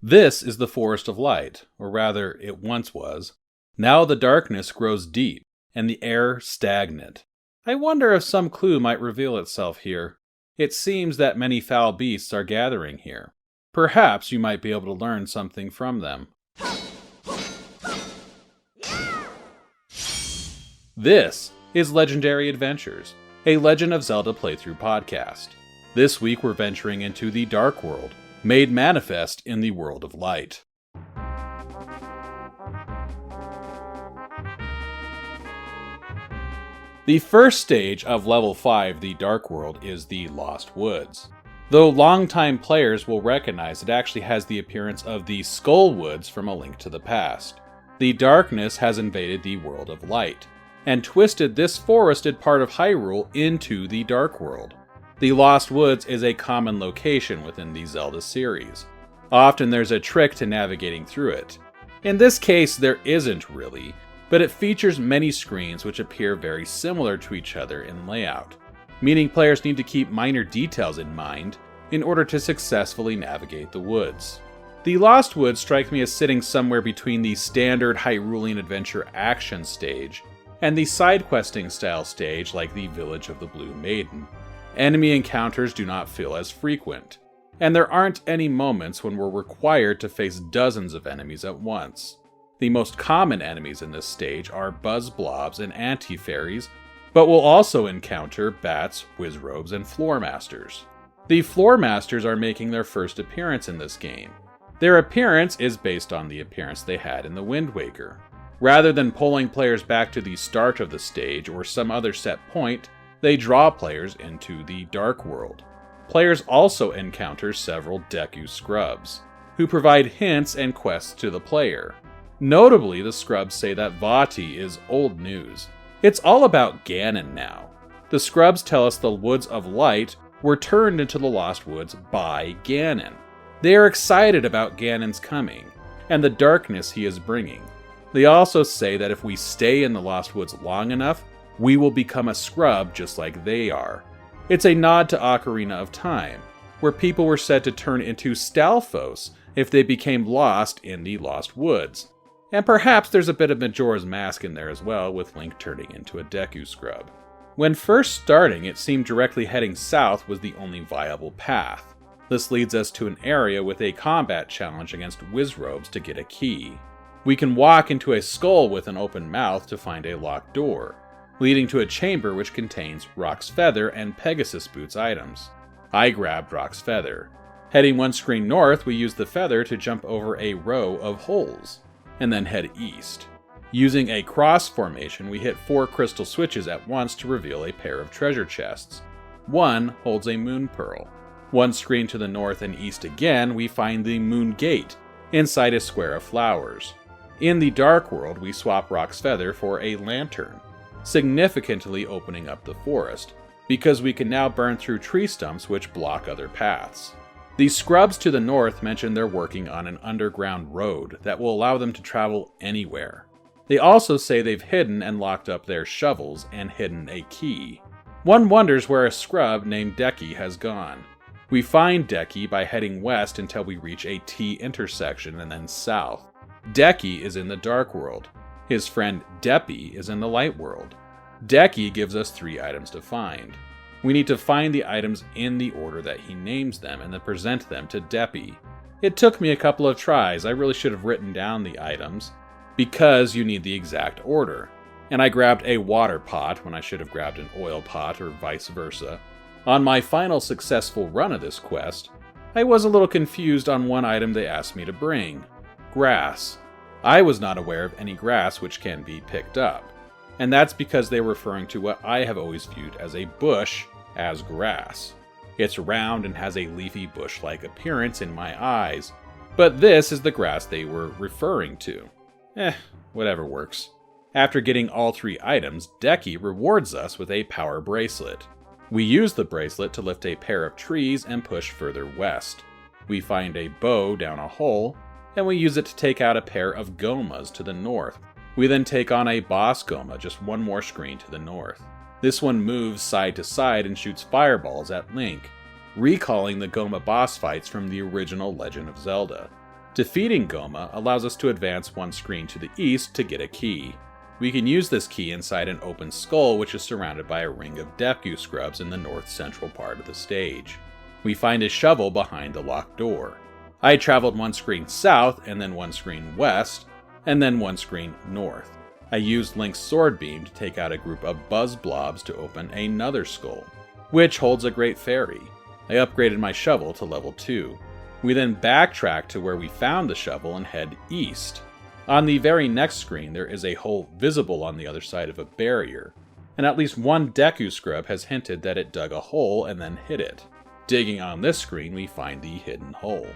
This is the Forest of Light, or rather, it once was. Now the darkness grows deep, and the air stagnant. I wonder if some clue might reveal itself here. It seems that many foul beasts are gathering here. Perhaps you might be able to learn something from them. This is Legendary Adventures, a Legend of Zelda playthrough podcast. This week we're venturing into the Dark World, made manifest in the World of Light. The first stage of Level 5, the Dark World, is the Lost Woods. Though longtime players will recognize it actually has the appearance of the Skull Woods from A Link to the Past. The darkness has invaded the World of Light, and twisted this forested part of Hyrule into the Dark World. The Lost Woods is a common location within the Zelda series. Often there's a trick to navigating through it. In this case, there isn't really, but it features many screens which appear very similar to each other in layout, meaning players need to keep minor details in mind in order to successfully navigate the woods. The Lost Woods strike me as sitting somewhere between the standard Hyrulean adventure action stage and the side-questing style stage like the Village of the Blue Maiden. Enemy encounters do not feel as frequent, and there aren't any moments when we're required to face dozens of enemies at once. The most common enemies in this stage are buzz blobs and anti-fairies, but we'll also encounter bats, wizrobes, and floor masters. The floor masters are making their first appearance in this game. Their appearance is based on the appearance they had in the Wind Waker. Rather than pulling players back to the start of the stage or some other set point, they draw players into the Dark World. Players also encounter several Deku Scrubs, who provide hints and quests to the player. Notably, the Scrubs say that Vati is old news. It's all about Ganon now. The Scrubs tell us the Woods of Light were turned into the Lost Woods by Ganon. They are excited about Ganon's coming, and the darkness he is bringing. They also say that if we stay in the Lost Woods long enough, we will become a scrub just like they are. It's a nod to Ocarina of Time, where people were said to turn into Stalfos if they became lost in the Lost Woods. And perhaps there's a bit of Majora's Mask in there as well, with Link turning into a Deku Scrub. When first starting, it seemed directly heading south was the only viable path. This leads us to an area with a combat challenge against wizrobes to get a key. We can walk into a skull with an open mouth to find a locked door, leading to a chamber which contains Rock's Feather and Pegasus Boots items. I grabbed Rock's Feather. Heading one screen north, we use the feather to jump over a row of holes, and then head east. Using a cross formation, we hit 4 crystal switches at once to reveal a pair of treasure chests. One holds a moon pearl. One screen to the north and east again, we find the Moon Gate, inside a square of flowers. In the Dark World, we swap Rock's Feather for a lantern, significantly opening up the forest, because we can now burn through tree stumps which block other paths. The Scrubs to the north mention they're working on an underground road that will allow them to travel anywhere. They also say they've hidden and locked up their shovels and hidden a key. One wonders where a scrub named Deki has gone. We find Deki by heading west until we reach a T intersection and then south. Deki is in the Dark World. His friend Deppy is in the Light World. Deki gives us 3 items to find. We need to find the items in the order that he names them and then present them to Deppy. It took me a couple of tries. I really should have written down the items, because you need the exact order. And I grabbed a water pot when I should have grabbed an oil pot or vice versa. On my final successful run of this quest, I was a little confused on one item they asked me to bring: grass. I was not aware of any grass which can be picked up, and that's because they were referring to what I have always viewed as a bush as grass. It's round and has a leafy bush-like appearance in my eyes, but this is the grass they were referring to. Whatever works. After getting all 3 items, Deki rewards us with a power bracelet. We use the bracelet to lift a pair of trees and push further west. We find a bow down a hole, and we use it to take out a pair of gomas to the north. We then take on a boss goma just one more screen to the north. This one moves side to side and shoots fireballs at Link, recalling the Goma boss fights from the original Legend of Zelda. Defeating Goma allows us to advance one screen to the east to get a key. We can use this key inside an open skull which is surrounded by a ring of Deku scrubs in the north central part of the stage. We find a shovel behind the locked door. I traveled one screen south, and then one screen west, and then one screen north. I used Link's sword beam to take out a group of buzz blobs to open another skull, which holds a great fairy. I upgraded my shovel to level 2. We then backtrack to where we found the shovel and head east. On the very next screen, there is a hole visible on the other side of a barrier, and at least one Deku scrub has hinted that it dug a hole and then hit it. Digging on this screen, we find the hidden hole.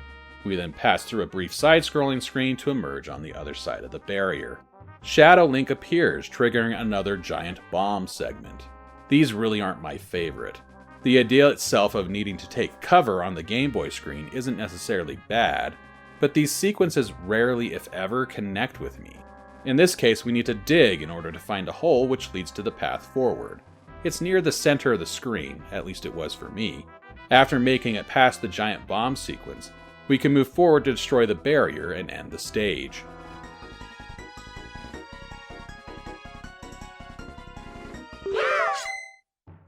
We then pass through a brief side-scrolling screen to emerge on the other side of the barrier. Shadow Link appears, triggering another giant bomb segment. These really aren't my favorite. The idea itself of needing to take cover on the Game Boy screen isn't necessarily bad, but these sequences rarely, if ever, connect with me. In this case, we need to dig in order to find a hole which leads to the path forward. It's near the center of the screen, at least it was for me. After making it past the giant bomb sequence, we can move forward to destroy the barrier and end the stage.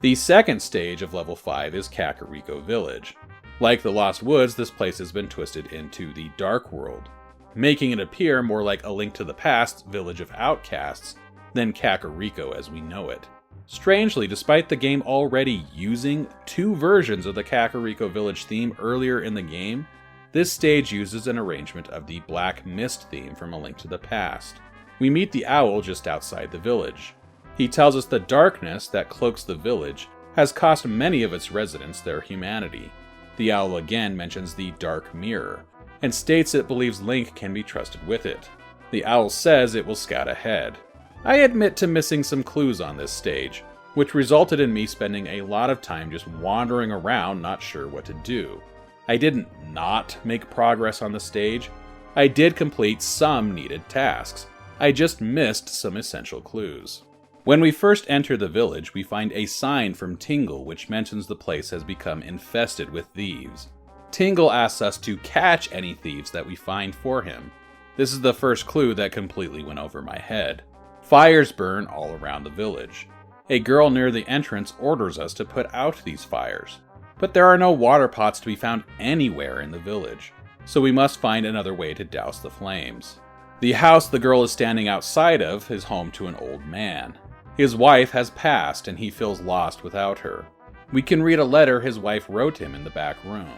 The second stage of level 5 is Kakariko Village. Like the Lost Woods, this place has been twisted into the Dark World, making it appear more like A Link to the Past Village of Outcasts than Kakariko as we know it. Strangely, despite the game already using 2 versions of the Kakariko Village theme earlier in the game, this stage uses an arrangement of the Black Mist theme from A Link to the Past. We meet the owl just outside the village. He tells us the darkness that cloaks the village has cost many of its residents their humanity. The owl again mentions the Dark Mirror, and states it believes Link can be trusted with it. The owl says it will scout ahead. I admit to missing some clues on this stage, which resulted in me spending a lot of time just wandering around not sure what to do. I didn't not make progress on the stage. I did complete some needed tasks. I just missed some essential clues. When we first enter the village, we find a sign from Tingle which mentions the place has become infested with thieves. Tingle asks us to catch any thieves that we find for him. This is the first clue that completely went over my head. Fires burn all around the village. A girl near the entrance orders us to put out these fires, but there are no water pots to be found anywhere in the village, so we must find another way to douse the flames. The house the girl is standing outside of is home to an old man. His wife has passed and he feels lost without her. We can read a letter his wife wrote him in the back room.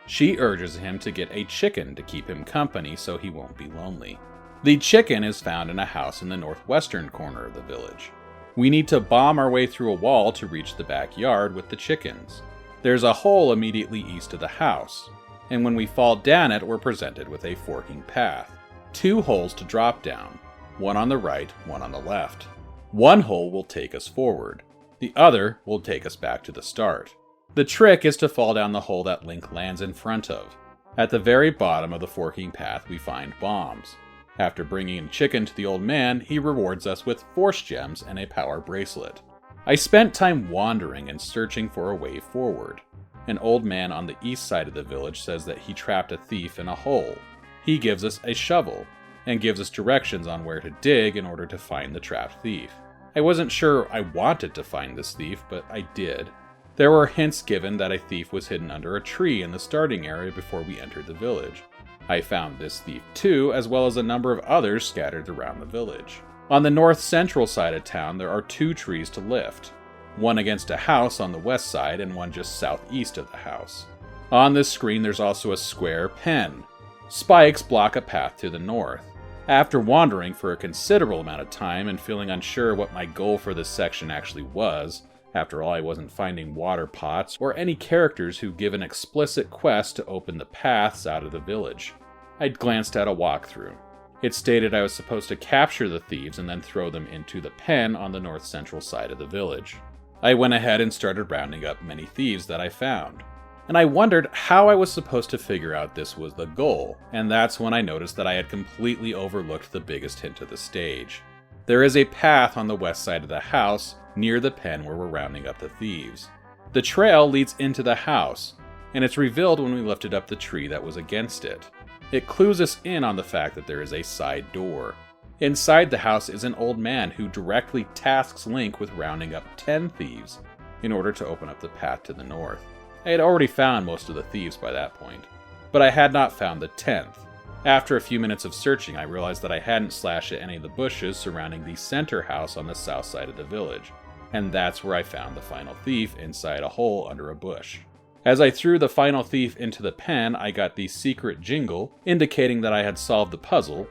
She urges him to get a chicken to keep him company so he won't be lonely. The chicken is found in a house in the northwestern corner of the village. We need to bomb our way through a wall to reach the backyard with the chickens. There's a hole immediately east of the house, and when we fall down it, we're presented with a forking path. 2 holes to drop down, one on the right, one on the left. One hole will take us forward. The other will take us back to the start. The trick is to fall down the hole that Link lands in front of. At the very bottom of the forking path, we find bombs. After bringing a chicken to the old man, he rewards us with force gems and a power bracelet. I spent time wandering and searching for a way forward. An old man on the east side of the village says that he trapped a thief in a hole. He gives us a shovel, and gives us directions on where to dig in order to find the trapped thief. I wasn't sure I wanted to find this thief, but I did. There were hints given that a thief was hidden under a tree in the starting area before we entered the village. I found this thief too, as well as a number of others scattered around the village. On the north central side of town, there are 2 trees to lift. One against a house on the west side and one just southeast of the house. On this screen there's also a square pen. Spikes block a path to the north. After wandering for a considerable amount of time and feeling unsure what my goal for this section actually was, after all I wasn't finding water pots or any characters who give an explicit quest to open the paths out of the village, I glanced at a walkthrough. It stated I was supposed to capture the thieves and then throw them into the pen on the north central side of the village. I went ahead and started rounding up many thieves that I found. And I wondered how I was supposed to figure out this was the goal, and that's when I noticed that I had completely overlooked the biggest hint of the stage. There is a path on the west side of the house, near the pen where we're rounding up the thieves. The trail leads into the house, and it's revealed when we lifted up the tree that was against it. It clues us in on the fact that there is a side door. Inside the house is an old man who directly tasks Link with rounding up 10 thieves in order to open up the path to the north. I had already found most of the thieves by that point, but I had not found the 10th. After a few minutes of searching, I realized that I hadn't slashed at any of the bushes surrounding the center house on the south side of the village, and that's where I found the final thief inside a hole under a bush. As I threw the final thief into the pen, I got the secret jingle, indicating that I had solved the puzzle,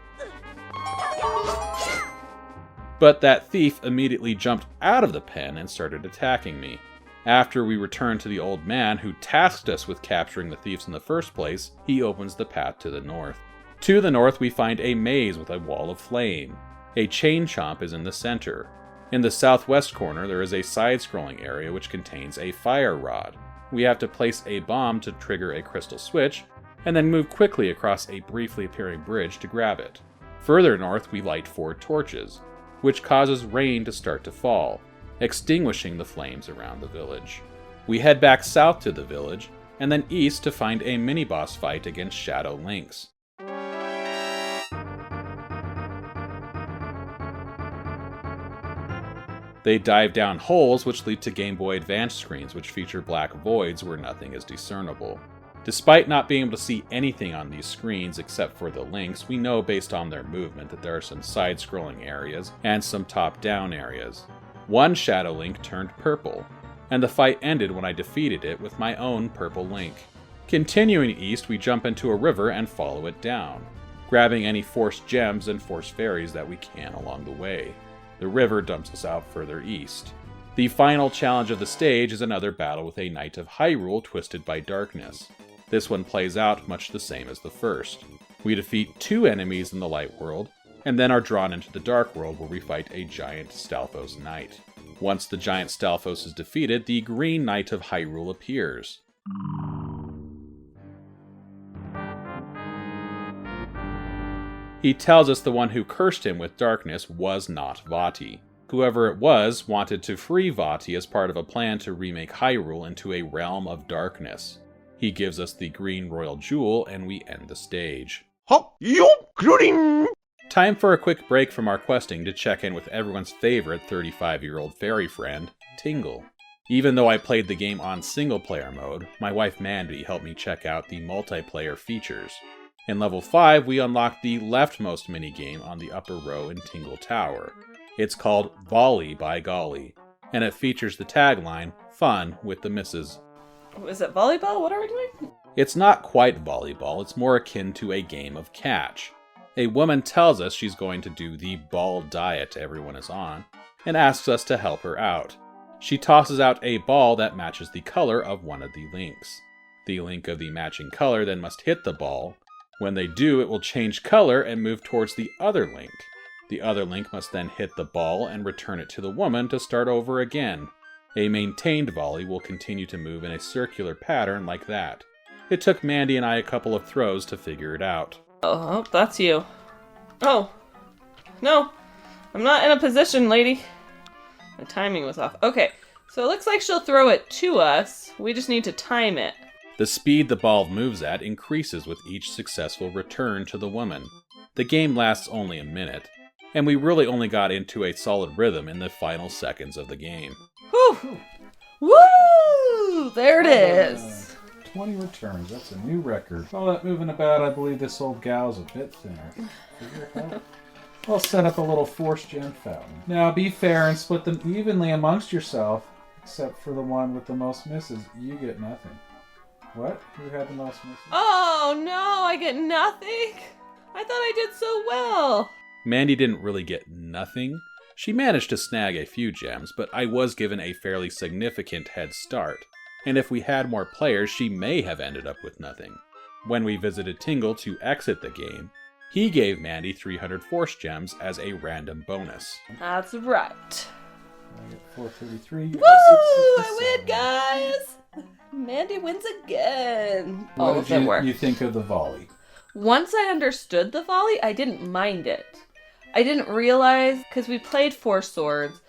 but that thief immediately jumped out of the pen and started attacking me. After we return to the old man who tasked us with capturing the thieves in the first place, he opens the path to the north. To the north, we find a maze with a wall of flame. A chain chomp is in the center. In the southwest corner, there is a side-scrolling area which contains a fire rod. We have to place a bomb to trigger a crystal switch, and then move quickly across a briefly appearing bridge to grab it. Further north, we light 4 torches, which causes rain to start to fall, extinguishing the flames around the village. We head back south to the village, and then east to find a mini-boss fight against Shadow Lynx. They dive down holes which lead to Game Boy Advance screens which feature black voids where nothing is discernible. Despite not being able to see anything on these screens except for the links, we know based on their movement that there are some side-scrolling areas and some top-down areas. One Shadow Link turned purple, and the fight ended when I defeated it with my own purple Link. Continuing east, we jump into a river and follow it down, grabbing any force gems and force fairies that we can along the way. The river dumps us out further east. The final challenge of the stage is another battle with a Knight of Hyrule twisted by darkness. This one plays out much the same as the first. We defeat 2 enemies in the light world, and then are drawn into the dark world where we fight a giant Stalfos Knight. Once the giant Stalfos is defeated, the Green Knight of Hyrule appears. He tells us the one who cursed him with darkness was not Vaati. Whoever it was wanted to free Vaati as part of a plan to remake Hyrule into a realm of darkness. He gives us the green royal jewel, and we end the stage. Time for a quick break from our questing to check in with everyone's favorite 35-year-old fairy friend, Tingle. Even though I played the game on single-player mode, my wife Mandy helped me check out the multiplayer features. In level 5, we unlock the leftmost minigame on the upper row in Tingle Tower. It's called Volley by Golly, and it features the tagline, "Fun with the misses." Is it volleyball? What are we doing? It's not quite volleyball, it's more akin to a game of catch. A woman tells us she's going to do the ball diet everyone is on, and asks us to help her out. She tosses out a ball that matches the color of one of the links. The link of the matching color then must hit the ball. When they do, it will change color and move towards the other link. The other link must then hit the ball and return it to the woman to start over again. A maintained volley will continue to move in a circular pattern like that. It took Mandy and I a couple of throws to figure it out. Oh, that's you. Oh. No. I'm not in a position, lady. My timing was off. Okay, so it looks like she'll throw it to us. We just need to time it. The speed the ball moves at increases with each successful return to the woman. The game lasts only a minute, and we really only got into a solid rhythm in the final seconds of the game. Whew! Woo! There it is! 20 returns, that's a new record. All that moving about, I believe this old gal's a bit thinner. Figure it out. I'll set up a little force gem fountain. Now be fair and split them evenly amongst yourself, except for the one with the most misses. You get nothing. What? Who had the most misses? Oh no, I get nothing? I thought I did so well. Mandy didn't really get nothing. She managed to snag a few gems, but I was given a fairly significant head start. And if we had more players, she may have ended up with nothing. When we visited Tingle to exit the game, he gave Mandy 300 force gems as a random bonus. That's right. I get 433. Woo! I win, guys! Mandy wins again. What did you think of the volley? Once I understood the volley, I didn't mind it. I didn't realize, because we played Four Swords,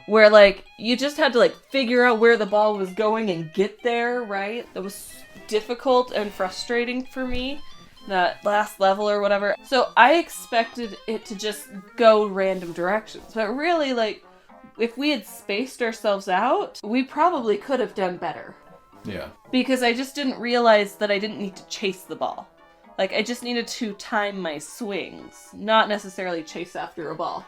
where, like, you just had to, like, figure out where the ball was going and get there, right? It was difficult and frustrating for me. that last level or whatever. So I expected it to just go random directions. But really, like, if we had spaced ourselves out, we probably could have done better. Yeah. Because I just didn't realize that I didn't need to chase the ball. Like, I just needed to time my swings, not necessarily chase after a ball.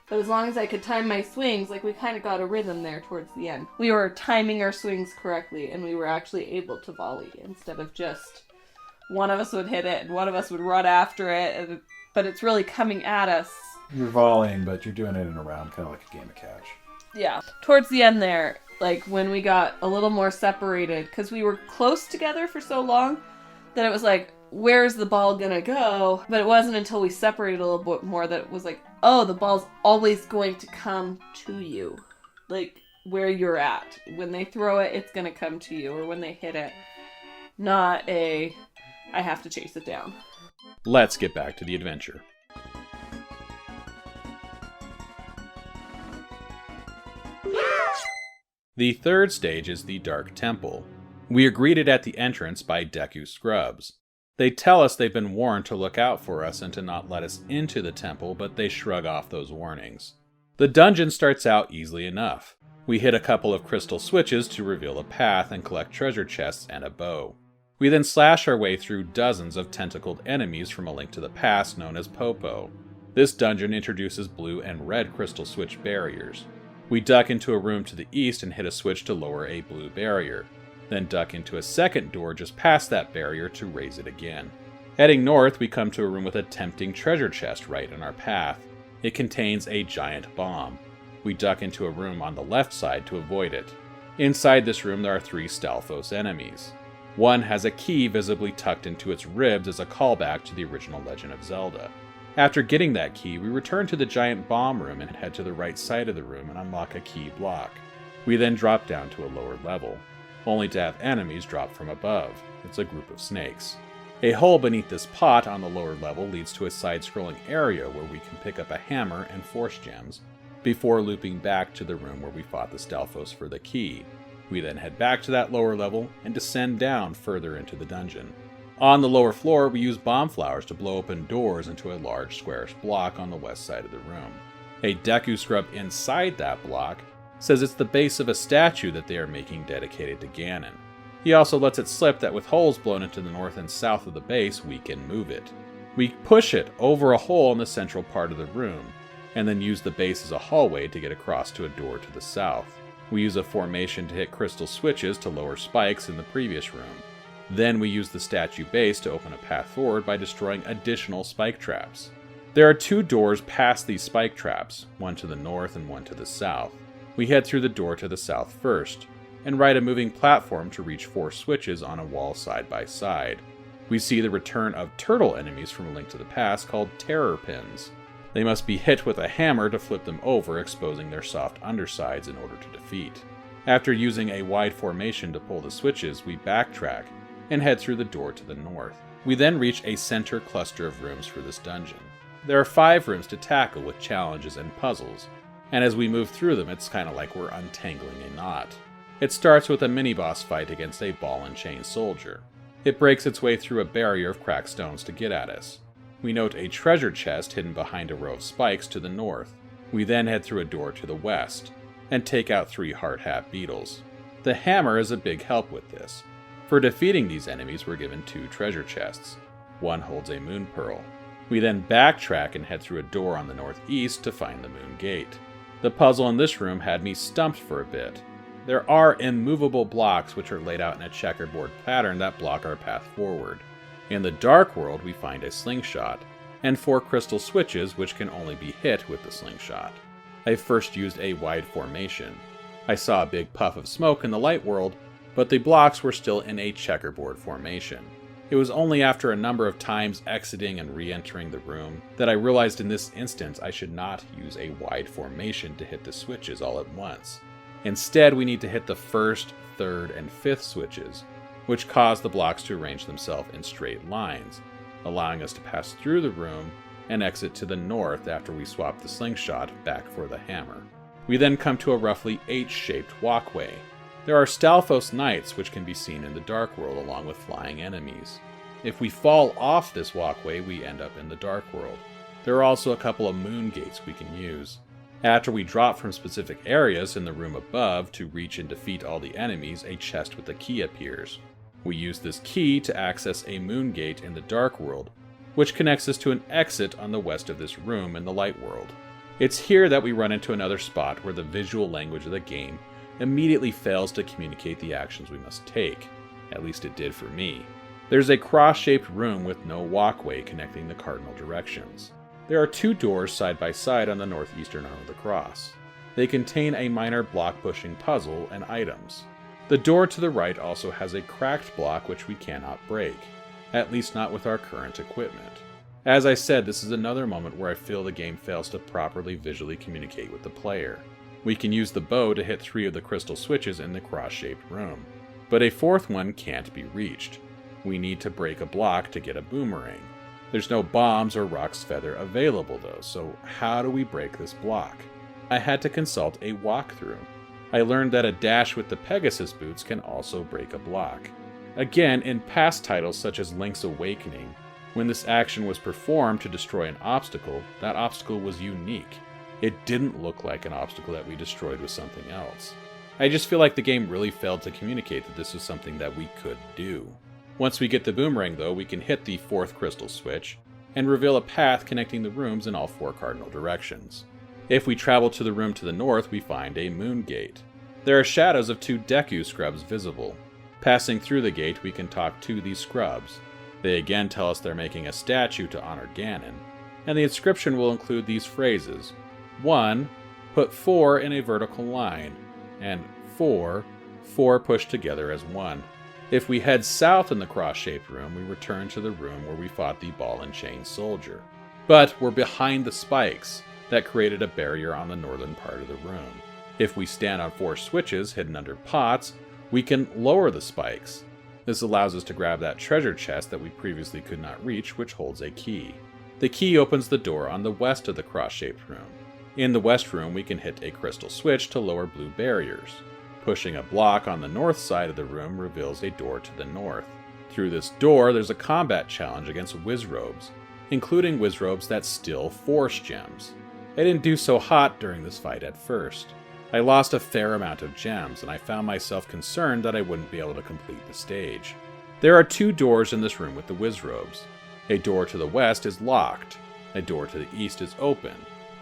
But as long as I could time my swings, like, we kind of got a rhythm there towards the end. We were timing our swings correctly, and we were actually able to volley instead of just one of us would hit it and one of us would run after it, but it's really coming at us. You're volleying, but you're doing it in a round, kind of like a game of catch. Yeah. Towards the end there, like, when we got a little more separated, because we were close together for so long, that it was like, where's the ball gonna go? But it wasn't until we separated a little bit more that it was like, oh, the ball's always going to come to you. Like, where you're at. When they throw it, it's gonna come to you. Or when they hit it. Not a, I have to chase it down. Let's get back to the adventure. The third stage is the Dark Temple. We are greeted at the entrance by Deku Scrubs. They tell us they've been warned to look out for us and to not let us into the temple, but they shrug off those warnings. The dungeon starts out easily enough. We hit a couple of crystal switches to reveal a path and collect treasure chests and a bow. We then slash our way through dozens of tentacled enemies from A Link to the Past known as Popo. This dungeon introduces blue and red crystal switch barriers. We duck into a room to the east and hit a switch to lower a blue barrier, then duck into a second door just past that barrier to raise it again. Heading north, we come to a room with a tempting treasure chest right in our path. It contains a giant bomb. We duck into a room on the left side to avoid it. Inside this room there are 3 Stalfos enemies. One has a key visibly tucked into its ribs as a callback to the original Legend of Zelda. After getting that key, we return to the giant bomb room and head to the right side of the room and unlock a key block. We then drop down to a lower level, only to have enemies drop from above. It's a group of snakes. A hole beneath this pot on the lower level leads to a side-scrolling area where we can pick up a hammer and force gems, before looping back to the room where we fought the Stalfos for the key. We then head back to that lower level and descend down further into the dungeon. On the lower floor, we use bomb flowers to blow open doors into a large squarish block on the west side of the room. A Deku Scrub inside that block says it's the base of a statue that they are making dedicated to Ganon. He also lets it slip that with holes blown into the north and south of the base, we can move it. We push it over a hole in the central part of the room, and then use the base as a hallway to get across to a door to the south. We use a formation to hit crystal switches to lower spikes in the previous room. Then we use the statue base to open a path forward by destroying additional spike traps. There are 2 doors past these spike traps, one to the north and one to the south. We head through the door to the south first, and ride a moving platform to reach 4 switches on a wall side by side. We see the return of turtle enemies from A Link to the Past called Terror Pins. They must be hit with a hammer to flip them over, exposing their soft undersides in order to defeat. After using a wide formation to pull the switches, we backtrack and head through the door to the north. We then reach a center cluster of rooms for this dungeon. There are 5 rooms to tackle with challenges and puzzles, and as we move through them, it's kind of like we're untangling a knot. It starts with a mini-boss fight against a ball and chain soldier. It breaks its way through a barrier of cracked stones to get at us. We note a treasure chest hidden behind a row of spikes to the north. We then head through a door to the west, and take out 3 hard hat beetles. The hammer is a big help with this. For defeating these enemies, we're given 2 treasure chests. One holds a moon pearl. We then backtrack and head through a door on the northeast to find the moon gate. The puzzle in this room had me stumped for a bit. There are immovable blocks which are laid out in a checkerboard pattern that block our path forward. In the dark world, we find a slingshot, and 4 crystal switches which can only be hit with the slingshot. I first used a wide formation. I saw a big puff of smoke in the light world, but the blocks were still in a checkerboard formation. It was only after a number of times exiting and re-entering the room that I realized in this instance I should not use a wide formation to hit the switches all at once. Instead, we need to hit the 1st, 3rd, and 5th switches, which cause the blocks to arrange themselves in straight lines, allowing us to pass through the room and exit to the north after we swap the slingshot back for the hammer. We then come to a roughly H-shaped walkway. There are Stalfos Knights which can be seen in the Dark World along with flying enemies. If we fall off this walkway, we end up in the Dark World. There are also a couple of moon gates we can use. After we drop from specific areas in the room above to reach and defeat all the enemies, a chest with a key appears. We use this key to access a moon gate in the Dark World, which connects us to an exit on the west of this room in the Light World. It's here that we run into another spot where the visual language of the game immediately fails to communicate the actions we must take. At least it did for me. There's a cross-shaped room with no walkway connecting the cardinal directions. There are 2 doors side by side on the northeastern arm of the cross. They contain a minor block-pushing puzzle and items. The door to the right also has a cracked block which we cannot break, at least not with our current equipment. As I said, this is another moment where I feel the game fails to properly visually communicate with the player. We can use the bow to hit 3 of the crystal switches in the cross-shaped room, but a 4th one can't be reached. We need to break a block to get a boomerang. There's no bombs or rock's feather available though, so how do we break this block? I had to consult a walkthrough. I learned that a dash with the Pegasus boots can also break a block. Again, in past titles such as Link's Awakening, when this action was performed to destroy an obstacle, that obstacle was unique. It didn't look like an obstacle that we destroyed with something else. I just feel like the game really failed to communicate that this was something that we could do. Once we get the boomerang though, we can hit the 4th crystal switch and reveal a path connecting the rooms in all 4 cardinal directions. If we travel to the room to the north, we find a moon gate. There are shadows of 2 Deku scrubs visible. Passing through the gate, we can talk to these scrubs. They again tell us they're making a statue to honor Ganon, and the inscription will include these phrases. 1. Put 4 in a vertical line, and 4 pushed together as 1. If we head south in the cross-shaped room, we return to the room where we fought the ball and chain soldier. But we're behind the spikes that created a barrier on the northern part of the room. If we stand on 4 switches hidden under pots, we can lower the spikes. This allows us to grab that treasure chest that we previously could not reach, which holds a key. The key opens the door on the west of the cross-shaped room. In the west room, we can hit a crystal switch to lower blue barriers. Pushing a block on the north side of the room reveals a door to the north. Through this door, there's a combat challenge against Wizrobes, including Wizrobes that steal Force Gems. I didn't do so hot during this fight at first. I lost a fair amount of gems, and I found myself concerned that I wouldn't be able to complete the stage. There are 2 doors in this room with the Wizrobes. A door to the west is locked. A door to the east is open.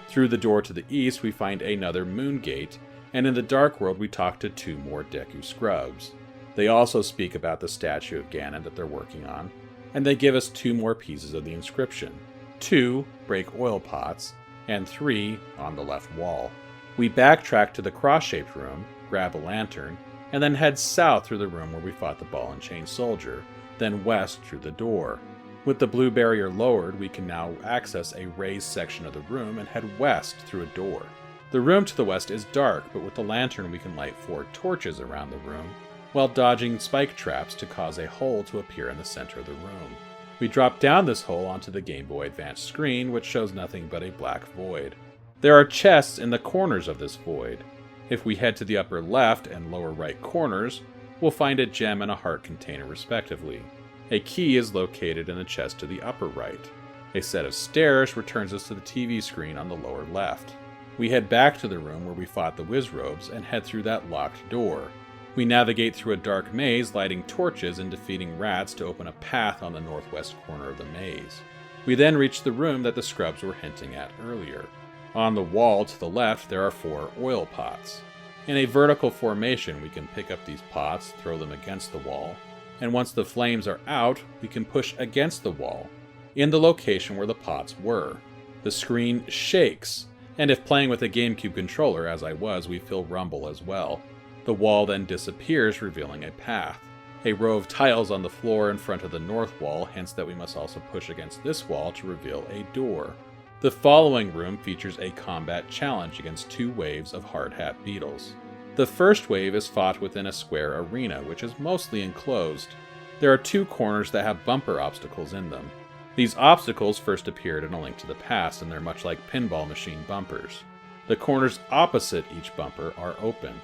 Through the door to the east, we find another moon gate, and in the Dark World we talk to 2 more Deku Scrubs. They also speak about the statue of Ganon that they're working on, and they give us 2 more pieces of the inscription. 2, break oil pots, and 3, on the left wall. We backtrack to the cross-shaped room, grab a lantern, and then head south through the room where we fought the ball and chain soldier, then west through the door. With the blue barrier lowered, we can now access a raised section of the room and head west through a door. The room to the west is dark, but with the lantern we can light 4 torches around the room, while dodging spike traps to cause a hole to appear in the center of the room. We drop down this hole onto the Game Boy Advance screen, which shows nothing but a black void. There are chests in the corners of this void. If we head to the upper left and lower right corners, we'll find a gem and a heart container respectively. A key is located in the chest to the upper right. A set of stairs returns us to the TV screen on the lower left. We head back to the room where we fought the Wizrobes and head through that locked door. We navigate through a dark maze, lighting torches and defeating rats to open a path on the northwest corner of the maze. We then reach the room that the Scrubs were hinting at earlier. On the wall to the left, there are 4 oil pots. In a vertical formation, we can pick up these pots, throw them against the wall, and once the flames are out, we can push against the wall, in the location where the pots were. The screen shakes, and if playing with a GameCube controller, as I was, we feel rumble as well. The wall then disappears, revealing a path. A row of tiles on the floor in front of the north wall hints that we must also push against this wall to reveal a door. The following room features a combat challenge against 2 waves of hard hat beetles. The first wave is fought within a square arena, which is mostly enclosed. There are 2 corners that have bumper obstacles in them. These obstacles first appeared in A Link to the Past, and they're much like pinball machine bumpers. The corners opposite each bumper are open.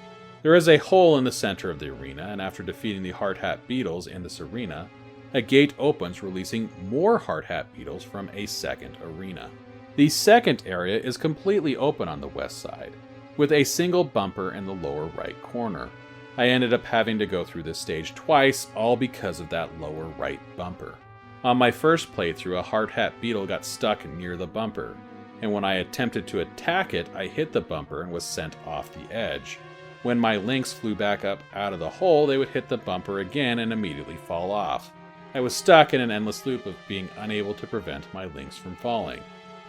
There is a hole in the center of the arena, and after defeating the hard hat beetles in this arena, A gate opens, releasing more hard hat beetles from a second arena. The second area is completely open on the west side, with a single bumper in the lower right corner. I ended up having to go through this stage twice, all because of that lower right bumper. On my first playthrough, a hard hat beetle got stuck near the bumper, and when I attempted to attack it, I hit the bumper and was sent off the edge. When my links flew back up out of the hole, they would hit the bumper again and immediately fall off. I was stuck in an endless loop of being unable to prevent my links from falling.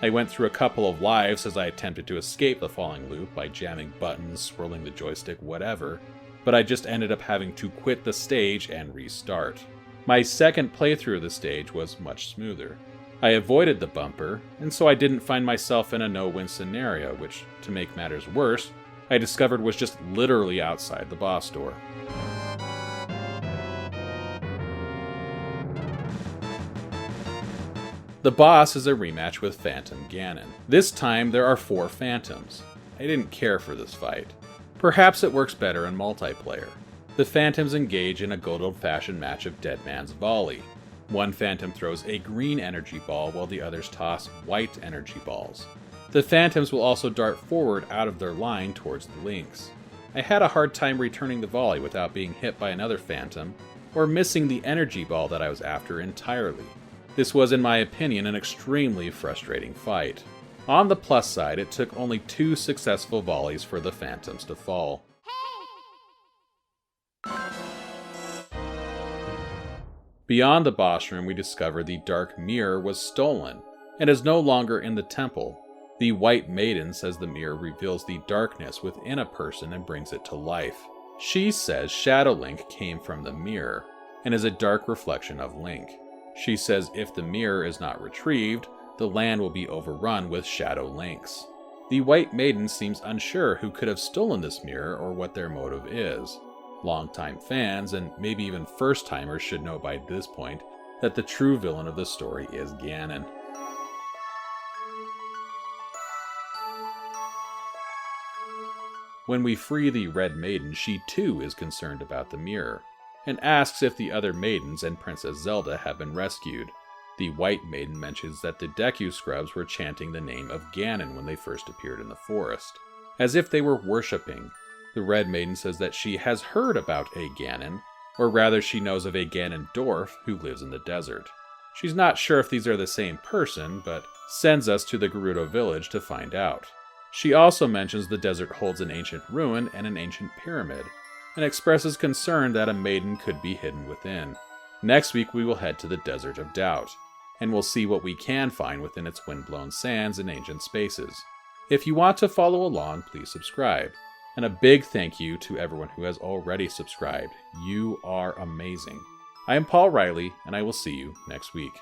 I went through a couple of lives as I attempted to escape the falling loop by jamming buttons, swirling the joystick, whatever, but I just ended up having to quit the stage and restart. My second playthrough of the stage was much smoother. I avoided the bumper, and so I didn't find myself in a no-win scenario, which, to make matters worse, I discovered was just literally outside the boss door. The boss is a rematch with Phantom Ganon. This time there are 4 Phantoms. I didn't care for this fight. Perhaps it works better in multiplayer. The Phantoms engage in a good old-fashioned match of Dead Man's Volley. One Phantom throws a green energy ball while the others toss white energy balls. The Phantoms will also dart forward out of their line towards the links. I had a hard time returning the volley without being hit by another Phantom, or missing the energy ball that I was after entirely. This was, in my opinion, an extremely frustrating fight. On the plus side, it took only 2 successful volleys for the Phantoms to fall. Beyond the boss room, we discover the Dark Mirror was stolen, and is no longer in the temple. The White Maiden says the mirror reveals the darkness within a person and brings it to life. She says Shadow Link came from the mirror, and is a dark reflection of Link. She says if the mirror is not retrieved, the land will be overrun with Shadow Links. The White Maiden seems unsure who could have stolen this mirror or what their motive is. Longtime fans, and maybe even first-timers, should know by this point that the true villain of the story is Ganon. When we free the Red Maiden, she too is concerned about the mirror, and asks if the other maidens and Princess Zelda have been rescued. The White Maiden mentions that the Deku Scrubs were chanting the name of Ganon when they first appeared in the forest, as if they were worshipping. The Red Maiden says that she has heard about a Ganon, or rather she knows of a Ganondorf who lives in the desert. She's not sure if these are the same person, but sends us to the Gerudo village to find out. She also mentions the desert holds an ancient ruin and an ancient pyramid, and expresses concern that a maiden could be hidden within. Next week we will head to the Desert of Doubt, and we'll see what we can find within its wind-blown sands and ancient spaces. If you want to follow along, please subscribe. And a big thank you to everyone who has already subscribed. You are amazing. I am Paul Riley, and I will see you next week.